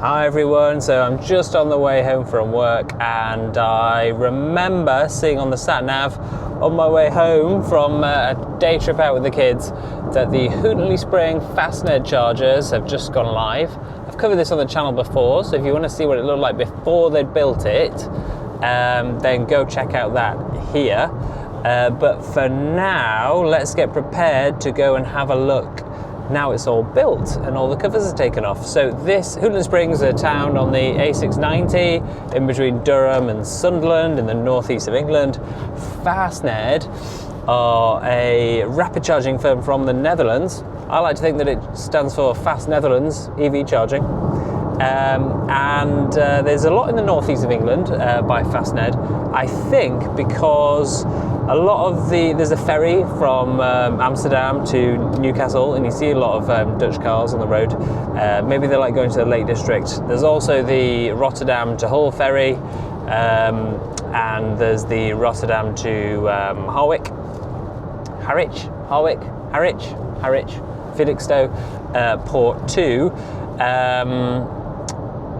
Hi everyone, so I'm just on the way home from work and I remember seeing on the sat nav on my way home from a day trip out with the kids that the Houghton le Spring Fastned chargers have just gone live. I've covered this on the channel before, so if you want to see what it looked like before they'd built it, then go check out that here. But for now, let's get prepared to go and have a look now it's all built and all the covers are taken off. So this, Houghton le Spring is a town on the A690 in between Durham and Sunderland in the northeast of England. Fastned are a rapid charging firm from the Netherlands. I like to think that it stands for Fast Netherlands EV charging. There's a lot in the northeast of England by Fastned, I think because a lot of there's a ferry from Amsterdam to Newcastle and you see a lot of Dutch cars on the road. Maybe they like going to the Lake District. There's also the Rotterdam to Hull ferry and there's the Rotterdam to Harwich, Felixstowe port too.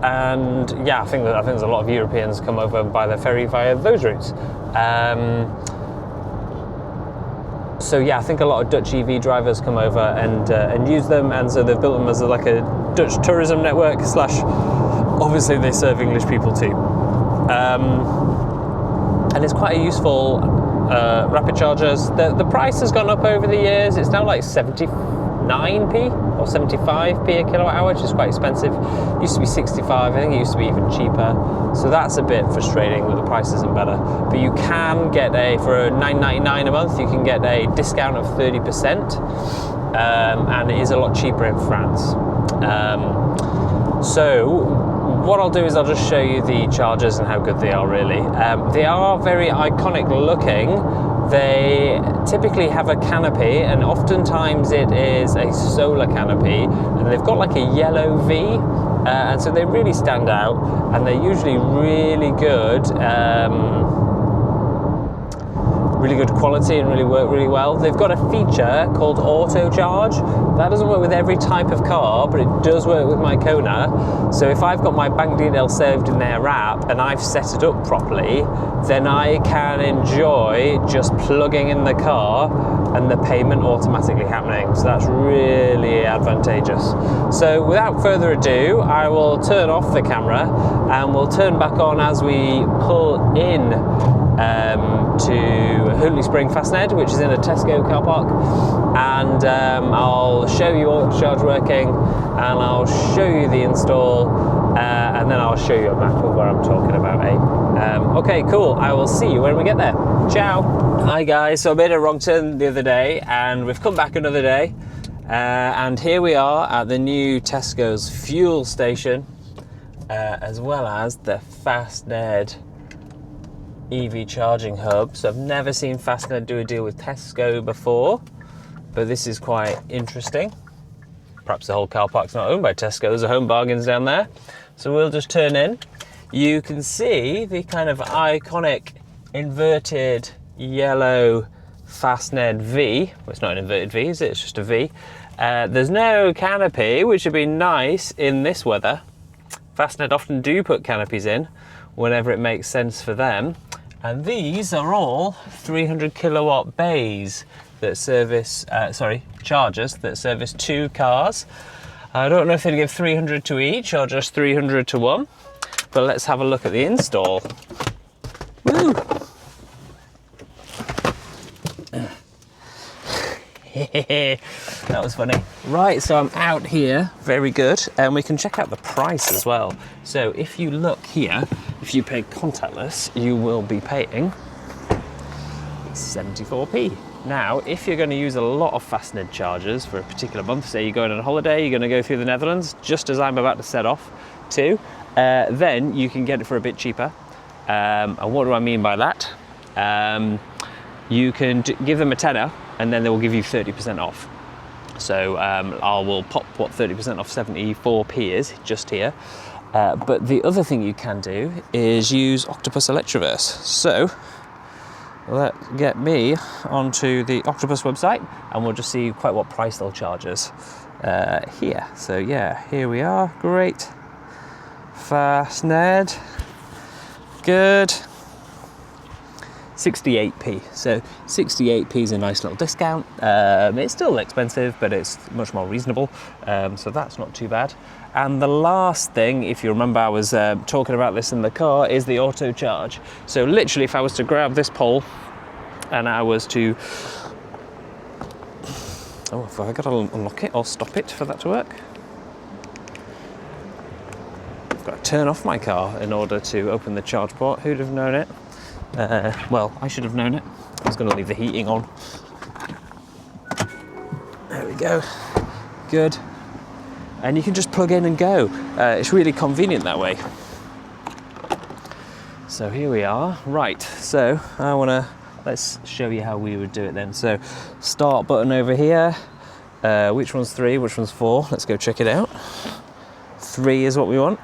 And yeah, I think there's a lot of Europeans come over by the ferry via those routes. So yeah, I think a lot of Dutch EV drivers come over and use them, and so they've built them as like a Dutch tourism network / obviously they serve English people too. And it's quite a useful rapid chargers. The price has gone up over the years. It's now like 79p or 75p a kilowatt hour, which is quite expensive. It used to be 65, I think it used to be even cheaper. So that's a bit frustrating that the price isn't better. But you can get for $9.99 a month, you can get a discount of 30%, and it is a lot cheaper in France. So what I'll do is I'll just show you the chargers and how good they are really. They are very iconic looking. They typically have a canopy, and oftentimes it is a solar canopy, and they've got like a yellow V, and so they really stand out, and they're usually really good quality and really work really well. They've got a feature called auto charge. That doesn't work with every type of car, but it does work with my Kona. So if I've got my bank details saved in their app and I've set it up properly, then I can enjoy just plugging in the car and the payment automatically happening. So that's really advantageous. So without further ado, I will turn off the camera and we'll turn back on as we pull in to Houghton le Spring Fastned, which is in a Tesco car park, and I'll show you all the charge working, and I'll show you the install, and then I'll show you a map of where I'm talking about. Okay, cool. I will see you when we get there. Ciao. Hi guys. So I made a wrong turn the other day, and we've come back another day, and here we are at the new Tesco's fuel station, as well as the Fastned EV charging hub. So I've never seen Fastned do a deal with Tesco before, but this is quite interesting. Perhaps the whole car park's not owned by Tesco. There's a Home Bargains down there. So we'll just turn in. You can see the kind of iconic inverted yellow Fastned V. Well, it's not an inverted V, is it? It's just a V. There's no canopy, which would be nice in this weather. Fastned often do put canopies in whenever it makes sense for them. And these are all 300 kilowatt bays that service, chargers that service 2 cars. I don't know if they'd give 300 to each or just 300 to one, but let's have a look at the install. Woo! That was funny. Right, so I'm out here, very good, and we can check out the price as well. So if you look here, if you pay contactless, you will be paying 74p. Now, if you're going to use a lot of Fastned chargers for a particular month, say you're going on a holiday, you're going to go through the Netherlands, just as I'm about to set off to, then you can get it for a bit cheaper. And what do I mean by that? You can give them a tenner, and then they will give you 30% off. So I will pop what 30% off 74p is just here. But the other thing you can do is use Octopus Electroverse. So let's get me onto the Octopus website and we'll just see quite what price they'll charge us here. So yeah, here we are, great. Fastned. Good. 68p. So 68p is a nice little discount. It's still expensive, but it's much more reasonable. So that's not too bad. And the last thing, if you remember, I was talking about this in the car, is the auto charge. So literally, if I was to grab this pole and I was to, oh, have I got to unlock it or stop it for that to work? I've got to turn off my car in order to open the charge port. Who'd have known it? Well, I should have known it. I was going to leave the heating on. There we go. Good. And you can just plug in and go. It's really convenient that way. So here we are. Right, so let's show you how we would do it then. So start button over here. Which one's 3, which one's 4? Let's go check it out. 3 is what we want.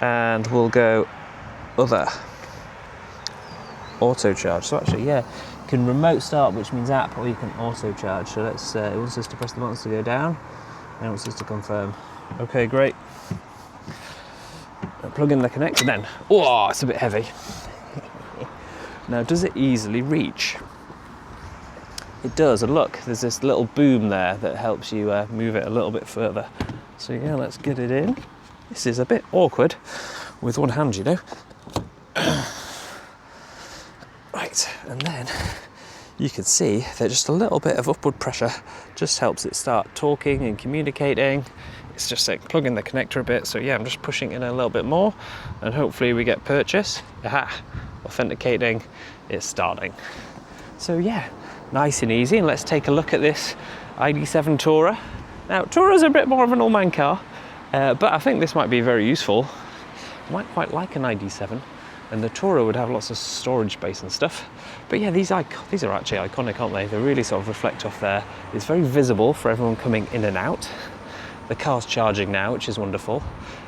And we'll go other, auto charge. So actually, yeah, you can remote start, which means app, or you can auto charge. So let's, it wants us to press the buttons to go down, and it wants us to confirm. Okay, great. Plug in the connector then. Oh, it's a bit heavy. Now, does it easily reach? It does, and look, there's this little boom there that helps you move it a little bit further. So yeah, let's get it in. This is a bit awkward with one hand, you know. Right, and then you can see that just a little bit of upward pressure just helps it start talking and communicating. It's just like plug in the connector a bit. So yeah, I'm just pushing in a little bit more, and hopefully we get purchase. Aha, authenticating, it's starting. So yeah, nice and easy. And let's take a look at this ID7 Tourer. Now, Tourer's a bit more of an old man car, but I think this might be very useful. I might quite like an ID7, and the Tourer would have lots of storage space and stuff. But yeah, these are actually iconic, aren't they? They really sort of reflect off there. It's very visible for everyone coming in and out. The car's charging now, which is wonderful,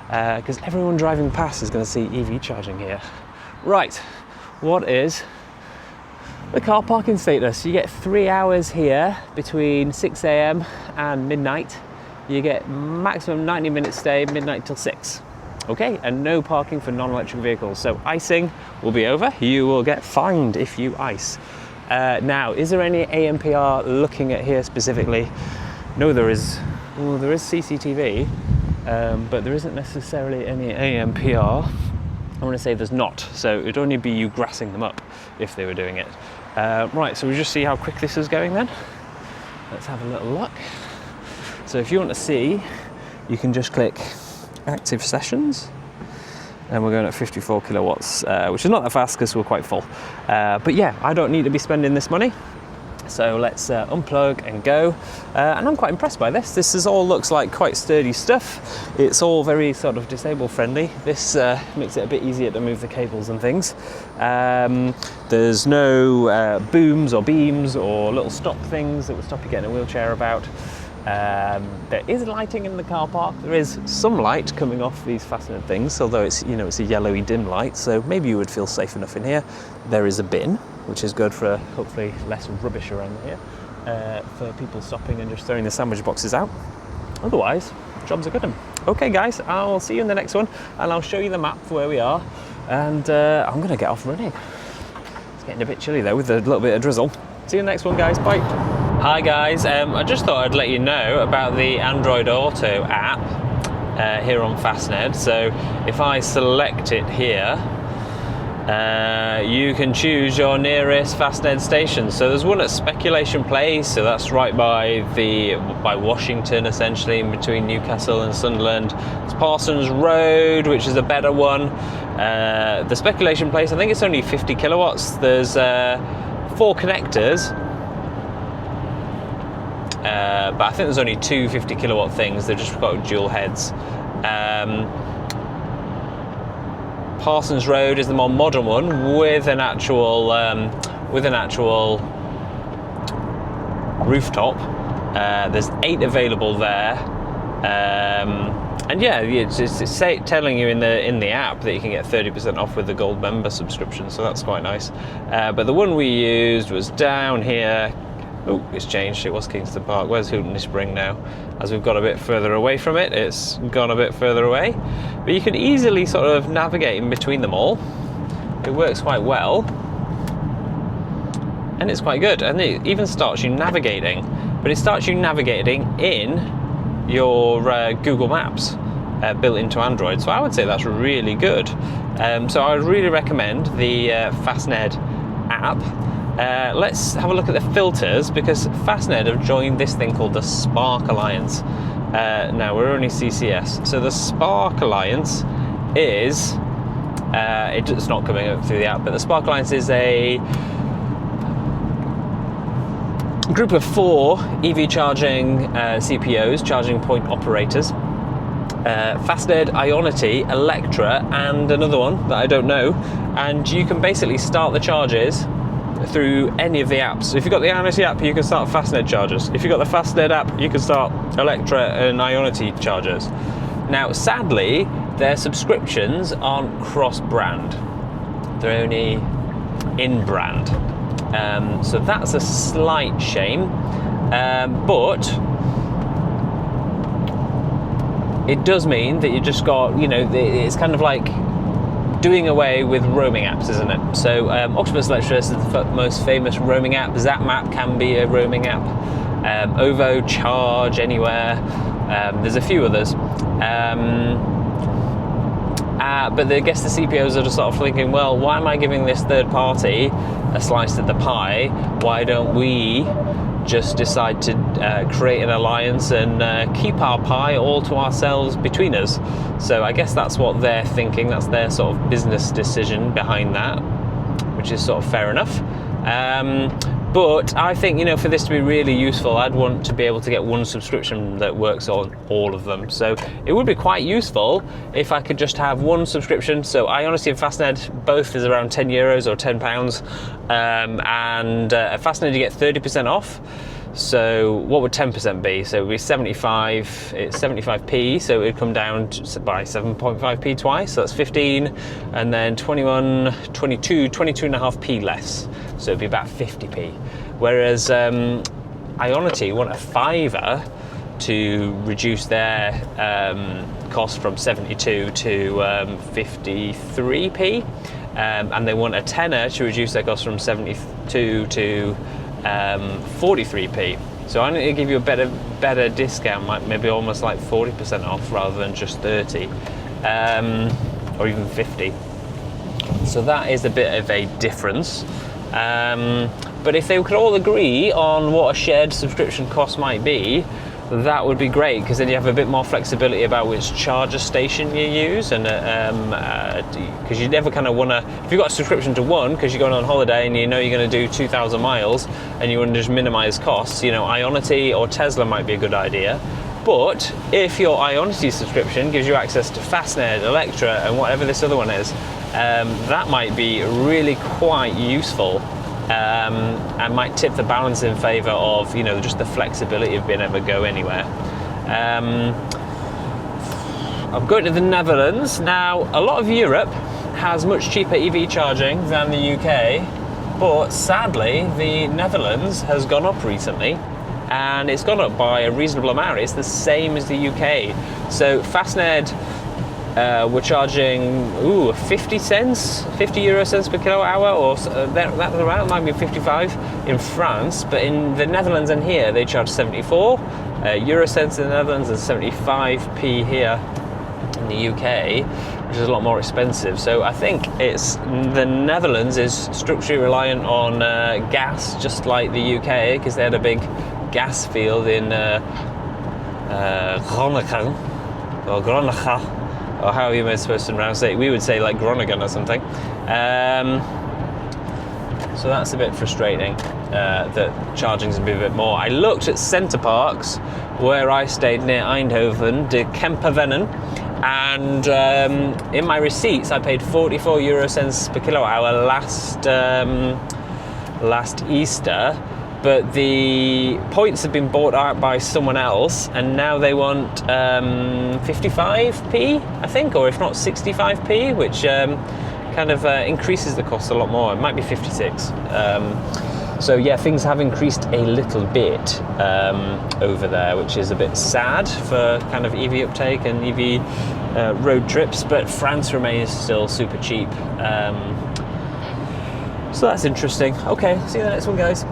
because everyone driving past is going to see EV charging here. Right, what is the car parking status? You get 3 hours here between 6 AM and midnight. You get maximum 90-minute stay, midnight till 6. Okay, and no parking for non-electric vehicles. So icing will be over. You will get fined if you ice. Now, is there any ANPR looking at here specifically? No, there is. Well, there is CCTV, but there isn't necessarily any ANPR. I want to say there's not. So it would only be you grassing them up if they were doing it. Right, so we'll just see how quick this is going then. Let's have a little look. So if you want to see, you can just click active sessions, and we're going at 54 kilowatts, which is not that fast because we're quite full. But yeah, I don't need to be spending this money. So let's unplug and go. And I'm quite impressed by this. This all looks like quite sturdy stuff. It's all very sort of disable friendly. This makes it a bit easier to move the cables and things. There's no booms or beams or little stop things that would stop you getting a wheelchair about. There is lighting in the car park. There is some light coming off these fastened things, although it's, you know, it's a yellowy dim light, so maybe you would feel safe enough in here. There is a bin, which is good for hopefully less rubbish around here, for people stopping and just throwing the sandwich boxes out. Otherwise, jobs are good. Okay guys, I'll see you in the next one, and I'll show you the map for where we are, and I'm gonna get off running. It's getting a bit chilly though with a little bit of drizzle. See you in the next one guys, bye. Hi guys, I just thought I'd let you know about the Android Auto app here on Fastned. So if I select it here, you can choose your nearest Fastned station. So there's one at Speculation Place, so that's right by Washington, essentially, in between Newcastle and Sunderland. It's Parsons Road, which is a better one. The Speculation Place, I think it's only 50 kilowatts. There's 4 connectors. But I think there's only 2 50 kilowatt things. They've just got dual heads. Parsons Road is the more modern one with an actual rooftop. There's 8 available there, and yeah, it's telling you in the app that you can get 30% off with the gold member subscription, so that's quite nice. But the one we used was down here. Oh, it's changed. It was Kingston Park. Where's Houghton le Spring now? As we've got a bit further away from it, it's gone a bit further away. But you can easily sort of navigate in between them all. It works quite well. And it's quite good. And it even starts you navigating. But it starts you navigating in your Google Maps built into Android. So I would say that's really good. So I would really recommend the Fastned app. Let's have a look at the filters, because Fastned have joined this thing called the Spark Alliance. Now we're only CCS, so the Spark Alliance is it's not coming up through the app, but the Spark Alliance is a group of 4 EV charging CPOs, charging point operators. Fastned, Ionity, Electra, and another one that I don't know, and you can basically start the charges through any of the apps. So if you've got the Ionity app, you can start Fastned chargers. If you've got the Fastned app, you can start Electra and Ionity chargers. Now, sadly, their subscriptions aren't cross-brand. They're only in-brand. So that's a slight shame. But it does mean that you just got, you know, it's kind of like doing away with roaming apps, isn't it? So Octopus Electra is the most famous roaming app. ZapMap can be a roaming app. OVO, Charge Anywhere. There's a few others. But I guess the CPOs are just sort of thinking, well, why am I giving this third party a slice of the pie? Why don't we just decide to create an alliance and keep our pie all to ourselves between us? So I guess that's what they're thinking. That's their sort of business decision behind that, which is sort of fair enough. But I think, you know, for this to be really useful, I'd want to be able to get one subscription that works on all of them. So it would be quite useful if I could just have one subscription. So Ionity and Fastned, both is around €10 or £10. And at Fastned you get 30% off. So what would 10% be? So it would be 75, it's 75p, so it would come down by 7.5p twice, so that's 15, and then 21, 22, 22.5p less, so it'd be about 50p. Whereas Ionity want a £5 to reduce their cost from 72 to 53p, and they want a tenner to reduce their cost from 72 to 43p. So I need to give you a better discount, like maybe almost like 40% off rather than just 30, or even 50. So that is a bit of a difference. But if they could all agree on what a shared subscription cost might be, that would be great, because then you have a bit more flexibility about which charger station you use, and because you never kind of want to, if you've got a subscription to one because you're going on holiday and you know you're going to do 2,000 miles and you want to just minimize costs, you know, Ionity or Tesla might be a good idea. But if your Ionity subscription gives you access to Fastned, Electra, and whatever this other one is, that might be really quite useful. And might tip the balance in favour of, you know, just the flexibility of being able to go anywhere. I'm going to the Netherlands. Now, a lot of Europe has much cheaper EV charging than the UK, but sadly, the Netherlands has gone up recently, and it's gone up by a reasonable amount. It's the same as the UK. So Fastned, we're charging 50 euro cents per kilowatt hour, or that around, might be 55 in France, but in the Netherlands and here they charge 74 euro cents in the Netherlands and 75p here in the UK, which is a lot more expensive. So I think it's the Netherlands is structurally reliant on gas, just like the UK, because they had a big gas field in Groningen, or Groningen, or how are you supposed to pronounce it? We would say like Groningen or something. So that's a bit frustrating, that charging's a bit more. I looked at Centre Parks, where I stayed near Eindhoven, de Kempervennen, and in my receipts I paid 44 euro cents per kilowatt hour last Easter, but the points have been bought out by someone else, and now they want 55p, I think, or if not 65p, which kind of increases the cost a lot more. It might be 56. So yeah, things have increased a little bit over there, which is a bit sad for kind of EV uptake and EV road trips, but France remains still super cheap. So that's interesting. Okay, see you in the next one, guys.